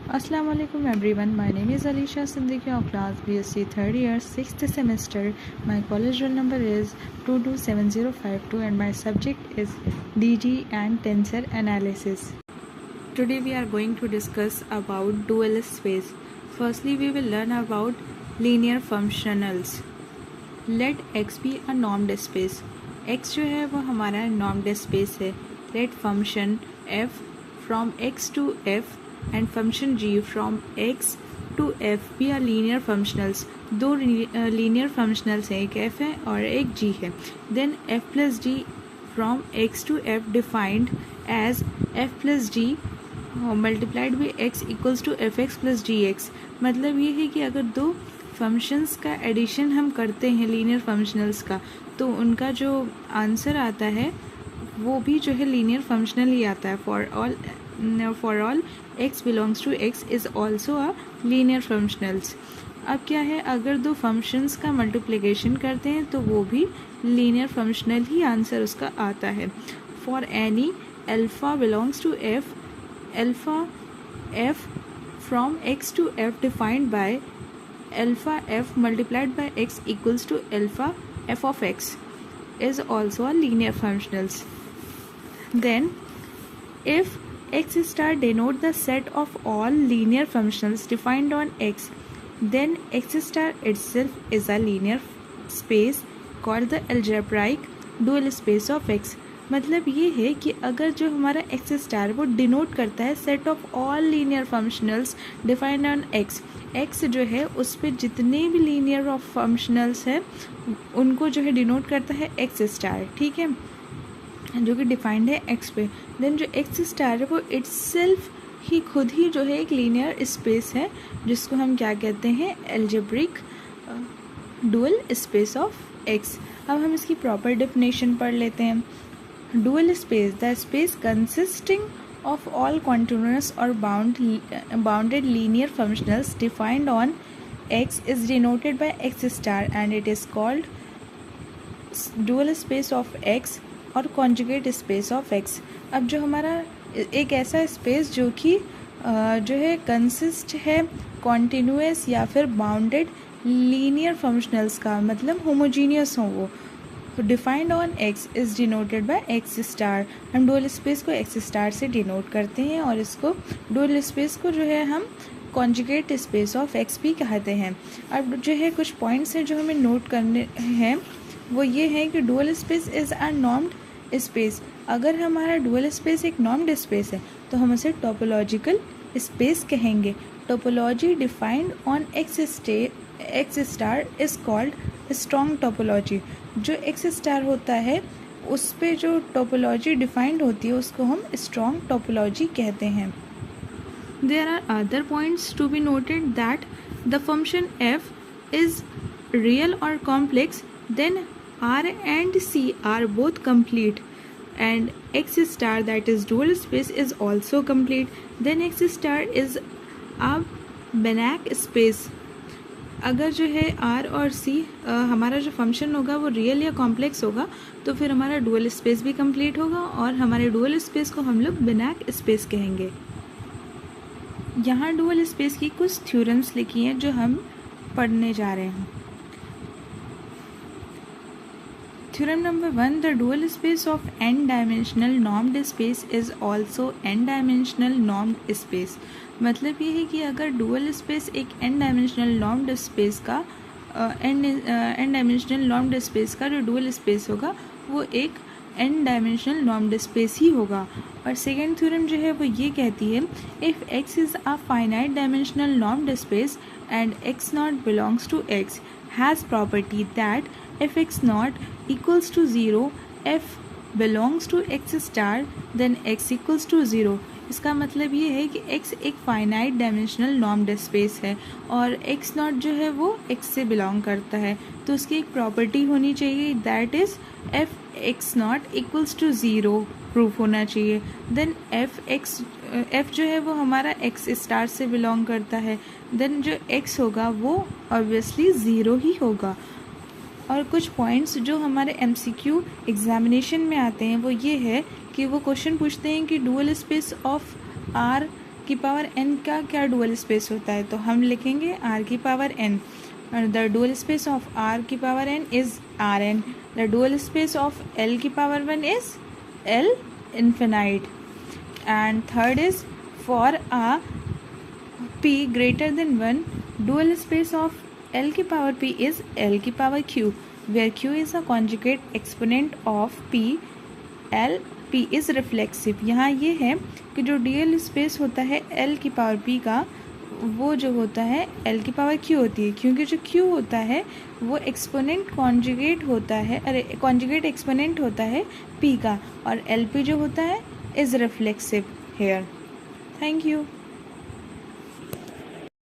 Assalamu alaikum everyone. My name is Alisha Siddiqui of class BSc 3rd year 6th semester. My college roll number is 227052 and my subject is DG and tensor analysis. Today we are going to discuss about dual space. Firstly we will learn about linear functionals. Let X be a normed space. X जो है वो हमारा normed space है. Let function f from x to f and function g from x to f be a linear functionals. दो linear functionals हैं, एक f है और एक g है. Then f plus g from x to f defined as f plus g multiplied by x equals to fx plus gx. मतलब ये है कि अगर दो फंक्शंस का एडिशन हम करते हैं लीनियर फंक्शनल्स का, तो उनका जो आंसर आता है वो भी जो है लीनियर फंक्शनल ही आता है. For all x belongs to x is also a linear functionals. अब क्या है, अगर दो फंक्शंस का मल्टीप्लिकेशन करते हैं तो वो भी लीनियर फंक्शनल ही आंसर उसका आता है. For any alpha belongs to f, alpha f from x to f defined by alpha f multiplied by x equals to alpha f of x is also a linear functionals. Then if x star denote the set of all linear functionals defined on x, then x star itself is a linear space called the algebraic dual space of x. मतलब ये है कि अगर जो हमारा x star वो denote करता है set of all linear functionals defined on x, x जो है उस पर जितने भी लीनियर ऑफ फंक्शनल्स हैं उनको जो है डिनोट करता है एक्स स्टार, ठीक है, जो कि डिफाइंड है एक्स पे. देन जो एक्स स्टार है वो इट्सेल्फ ही खुद ही जो है एक लीनियर स्पेस है जिसको हम क्या कहते हैं, algebraic dual space of x. अब हम इसकी प्रॉपर डेफिनेशन पढ़ लेते हैं. Dual space, the space consisting of all continuous or bounded linear functionals defined on x is denoted by x star and it is called dual space of x और conjugate space of x. अब जो हमारा एक ऐसा space जो कि जो है कंसिस्ट है कॉन्टिन्यूस या फिर बाउंडेड लीनियर फंक्शनल्स का, मतलब होमोजीनियस हो वो, defined on x is denoted by x star. हम डुअल स्पेस को एक्स स्टार से डिनोट करते हैं और इसको डुअल स्पेस को जो है हम कॉन्जुगेट स्पेस ऑफ एक्स भी कहते हैं. अब जो है कुछ पॉइंट्स हैं जो हमें नोट करने हैं, वो ये है कि dual space is a normed space. अगर हमारा डुअल स्पेस एक नॉर्म्ड स्पेस है तो हम उसे टोपोलॉजिकल स्पेस कहेंगे. Topology defined on x star is called strong topology. जो एक्स स्टार होता है उस पे जो टोपोलॉजी डिफाइंड होती है उसको हम स्ट्रॉन्ग टोपोलॉजी कहते हैं. There are other points to be noted that the function f is real और complex, then R and C are both complete and x star that is dual space is also complete. then x star is a Banach space. अगर जो है r और c हमारा जो function होगा वो real या कॉम्प्लेक्स होगा तो फिर हमारा डुअल स्पेस भी कंप्लीट होगा और हमारे डुअल स्पेस को हम लोग Banach स्पेस कहेंगे. यहाँ डुअल स्पेस की कुछ थ्योरम्स लिखी हैं जो हम पढ़ने जा रहे हैं. Theorem number 1, the dual space of n-dimensional normed space is also n-dimensional normed space. मतलब ये है कि अगर डुअल स्पेस एक n-dimensional normed space का n-dimensional normed space का जो डुअल स्पेस होगा वो एक n-dimensional normed space ही होगा. और सेकेंड थ्योरम जो है वो ये कहती है if x is a finite dimensional normed space and x naught belongs to x has property that if x naught equals to 0 f belongs to x star then x equals to 0. इसका मतलब ये है कि x एक finite dimensional नॉर्म्ड space है और x not जो है वो x से बिलोंग करता है, तो उसकी एक प्रॉपर्टी होनी चाहिए that is f x not equals to 0 proof होना चाहिए. देन f जो है वो हमारा x स्टार से बिलोंग करता है, देन जो x होगा वो ऑब्वियसली 0 ही होगा. और कुछ पॉइंट्स जो हमारे MCQ एग्जामिनेशन में आते हैं वो ये है कि वो क्वेश्चन पूछते हैं कि डुअल स्पेस ऑफ R की पावर n का क्या डुअल स्पेस होता है, तो हम लिखेंगे r की power n। The dual space of r की power n is Rn। The dual space of l की power 1 is L infinite। And third is for a p greater than 1, dual space of L की power p is L की power q, where q is a conjugate exponent of p, L p is reflexive। यहाँ ये है कि जो dual space होता है L की पावर p का, वो जो होता है L की पावर q होती है, क्योंकि जो q होता है वो एक्सपोनेंट कॉन्जुगेट होता है, कॉन्जुगेट एक्सपोनेंट होता है p का, और Lp जो होता है is reflexive here. Thank you.